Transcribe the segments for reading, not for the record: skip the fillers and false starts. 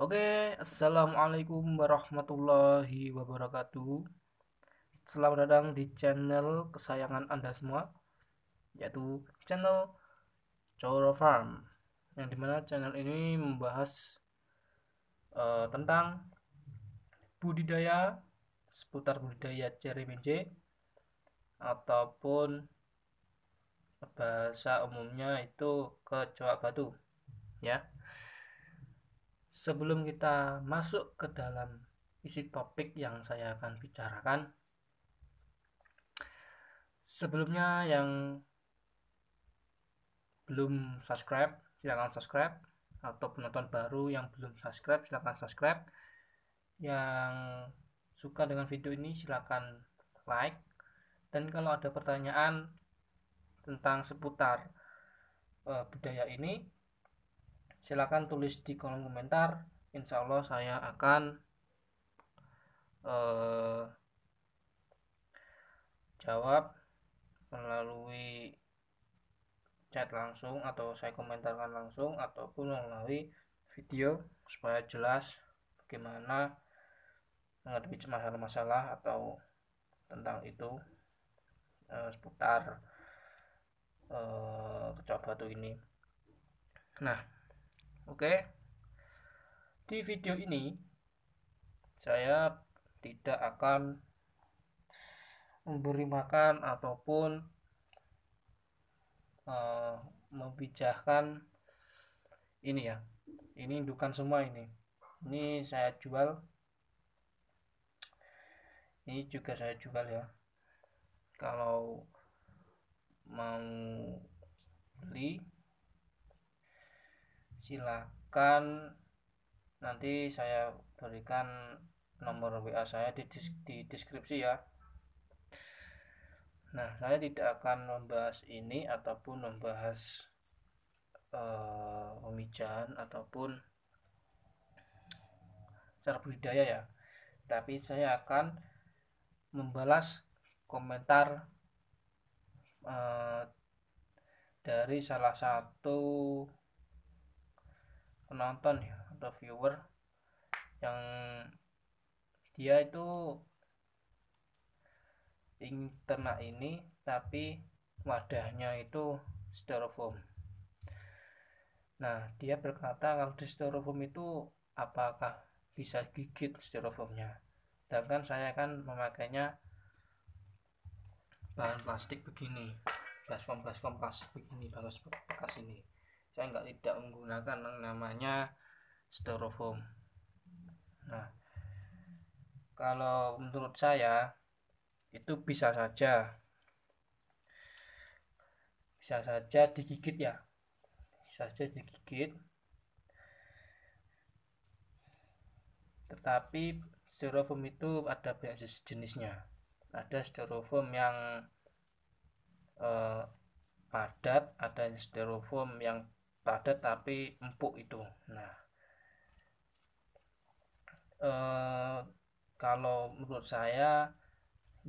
Oke, assalamualaikum warahmatullahi wabarakatuh. Selamat datang di channel kesayangan Anda semua, yaitu channel Coro Farm. Yang dimana channel ini membahas tentang budidaya, seputar budidaya ceri mencé ataupun bahasa umumnya itu kecoak batu, ya. Sebelum kita masuk ke dalam isi topik yang saya akan bicarakan, sebelumnya yang belum subscribe silahkan subscribe, atau penonton baru yang belum subscribe silahkan subscribe. Yang suka dengan video ini silahkan like, dan kalau ada pertanyaan tentang seputar budaya ini silahkan tulis di kolom komentar. Insya Allah saya akan uh, jawab melalui chat langsung, atau saya komentarkan langsung, ataupun melalui video supaya jelas bagaimana menghadapi masalah-masalah atau tentang itu, seputar kecoak batu ini. Nah, oke. Di video ini saya tidak akan memberi makan ataupun membijahkan ini ya. Ini indukan semua ini. Ini saya jual. Ini juga saya jual ya. Kalau mau beli silakan, nanti saya berikan nomor WA saya di deskripsi ya. Nah, saya tidak akan membahas ini ataupun membahas pemijahan ataupun cara budidaya ya, tapi saya akan membalas komentar dari salah satu penonton ya, atau viewer, yang dia itu ingin ternak ini tapi wadahnya itu styrofoam. Nah, dia berkata kalau di styrofoam itu apakah bisa gigit styrofoamnya, sedangkan saya kan memakainya bahan plastik begini, baskom plastik begini, bekas ini. Saya tidak menggunakan yang namanya styrofoam. Nah, kalau menurut saya itu bisa saja digigit ya, bisa saja digigit. Tetapi styrofoam itu ada banyak jenisnya. Ada styrofoam yang padat, ada styrofoam yang padat tapi empuk itu. Nah, kalau menurut saya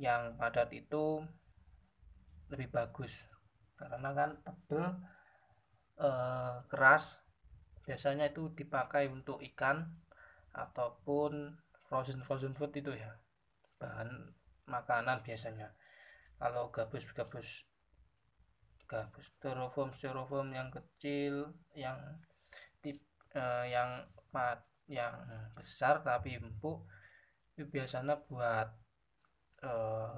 yang padat itu lebih bagus karena kan tebal, keras. Biasanya itu dipakai untuk ikan ataupun frozen food itu ya, bahan makanan biasanya. Kalau gabus styrofoam yang kecil, yang tip yang yang besar tapi empuk, itu biasanya buat eh,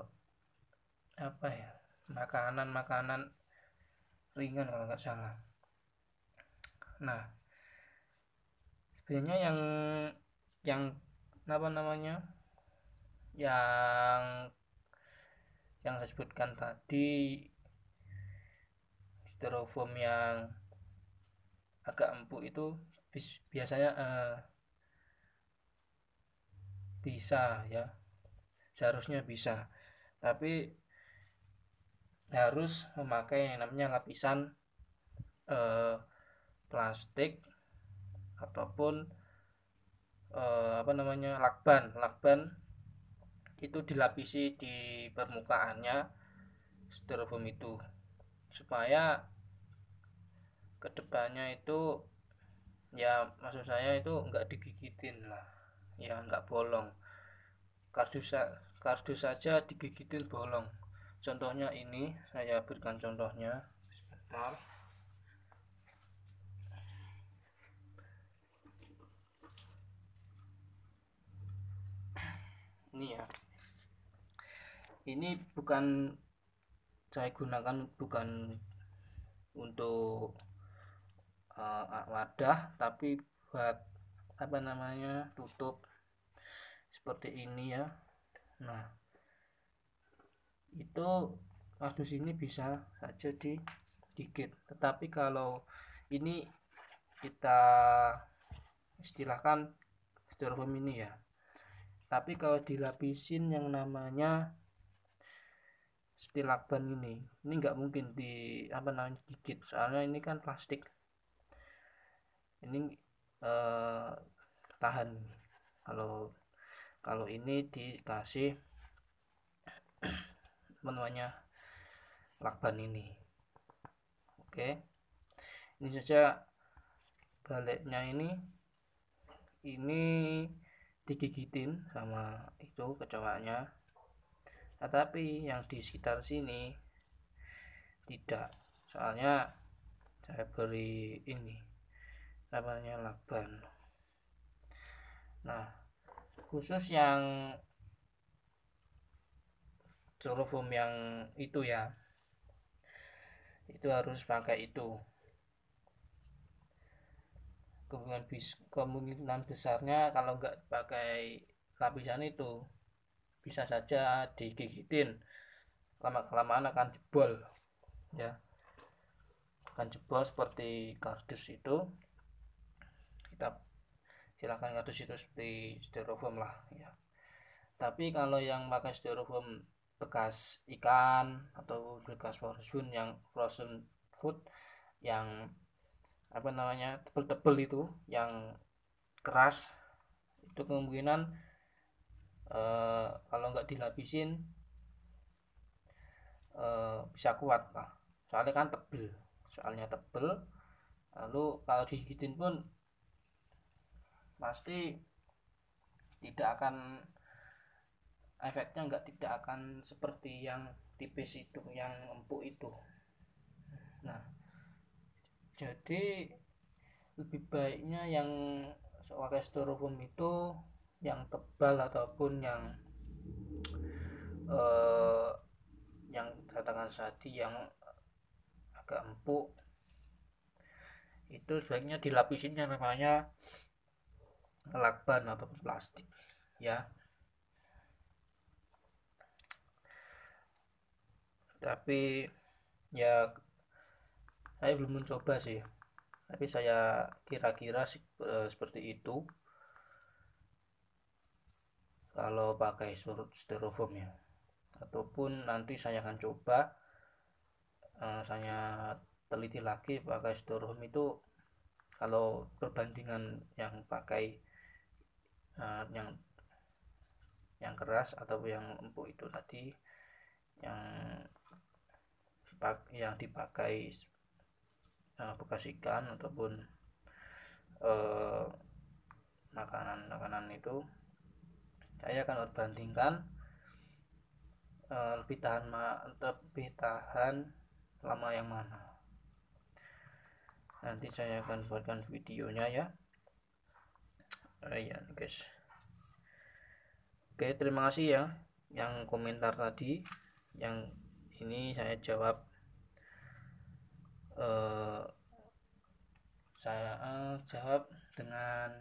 apa ya, makanan ringan kalau nggak salah. Nah, sebenarnya yang apa namanya, yang saya sebutkan tadi, styrofoam yang agak empuk itu biasanya bisa ya, seharusnya bisa, tapi harus memakai yang namanya lapisan plastik ataupun apa namanya, lakban itu dilapisi di permukaannya styrofoam itu, supaya kedepannya itu ya maksud saya itu enggak digigitin lah, ya enggak bolong. Kardus saja digigitin bolong. Contohnya ini, saya berikan contohnya sebentar. Ini ya, ini bukan saya gunakan, bukan untuk wadah, tapi buat apa namanya, tutup seperti ini ya. Nah, itu kardus ini bisa saja digigit, tetapi kalau ini kita istilahkan styrofoam ini ya, tapi kalau dilapisin yang namanya steel lakban ini nggak mungkin di apa namanya gigit, soalnya ini kan plastik, ini tahan kalau kalau ini dikasih namanya lakban ini. Oke, ini saja baliknya ini digigitin sama itu kecoaknya, tetapi yang di sekitar sini tidak, soalnya saya beri ini namanya lakban. Nah, khusus yang styrofoam yang itu ya, itu harus pakai itu. Kemungkinan besarnya kalau nggak pakai lapisan itu bisa saja digigitin, lama-kelamaan akan jebol ya, akan jebol seperti kardus itu. Kita silakan kardus itu seperti styrofoam lah ya. Tapi kalau yang pakai styrofoam bekas ikan atau bekas frozen food yang apa namanya, tebel-tebel itu, yang keras, itu kemungkinan kalau nggak dilapisin bisa kuat lah, soalnya tebel, lalu kalau digigitin pun pasti tidak akan, efeknya tidak akan seperti yang tipis itu, yang empuk itu. Nah, jadi lebih baiknya yang pakai styrofoam itu yang tebal ataupun eh, yang katakan tadi yang agak empuk, itu sebaiknya dilapisin yang namanya lakban atau plastik ya. Tapi ya saya belum mencoba sih, tapi saya kira-kira seperti itu kalau pakai styrofoam ya. Ataupun nanti saya akan coba, saya teliti lagi pakai styrofoam itu, kalau perbandingan yang pakai yang keras atau yang empuk itu tadi, yang dipakai bekas ikan ataupun makanan itu, saya akan perbandingkan lebih tahan lama yang mana. Nanti saya akan buatkan videonya ya. Ya guys, oke, terima kasih ya yang komentar tadi, yang ini saya jawab, jawab dengan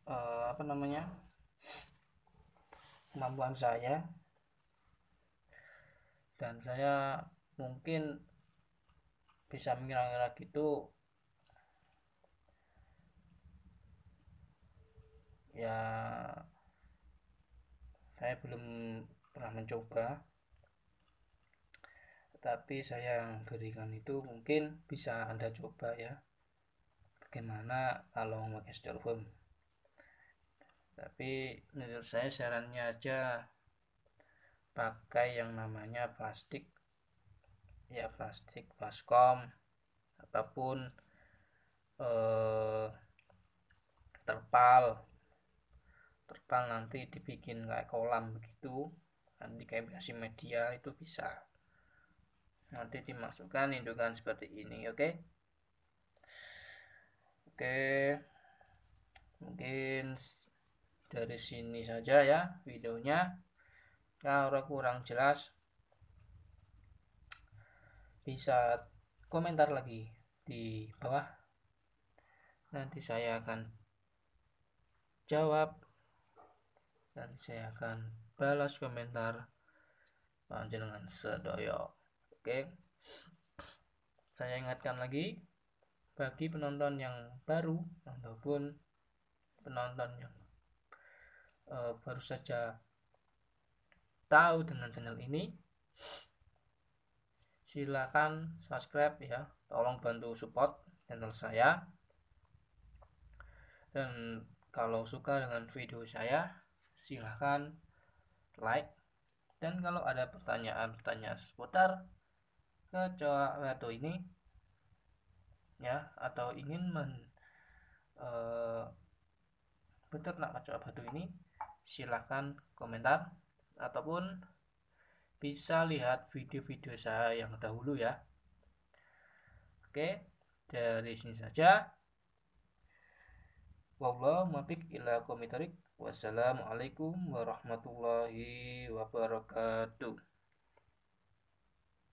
apa namanya, kemampuan saya, dan saya mungkin bisa mengira-ngira gitu ya. Saya belum pernah mencoba, tapi saya yang berikan itu mungkin bisa Anda coba ya, bagaimana kalau memakai styrofoam. Tapi menurut saya sarannya aja pakai yang namanya plastik ya, plastik baskom ataupun terpal nanti dibikin kayak kolam begitu, nanti kayak kasih media itu bisa nanti dimasukkan indukan seperti ini. Oke, mungkin dari sini saja ya videonya. Kalau kurang jelas bisa komentar lagi di bawah, nanti saya akan jawab dan saya akan balas komentar panjenengan sedoyo. Oke, saya ingatkan lagi bagi penonton yang baru ataupun penonton yang baru saja tahu dengan channel ini, silakan subscribe ya, tolong bantu support channel saya. Dan kalau suka dengan video saya, silahkan like. Dan kalau ada pertanyaan-pertanyaan seputar kecoa batu ini ya, atau ingin beternak kecoa batu ini, silahkan komentar ataupun bisa lihat video-video saya yang dahulu ya. Oke, dari sini saja. Wallahu muwaffiq ila aqwamit thoriq. Wassalamualaikum warahmatullahi wabarakatuh.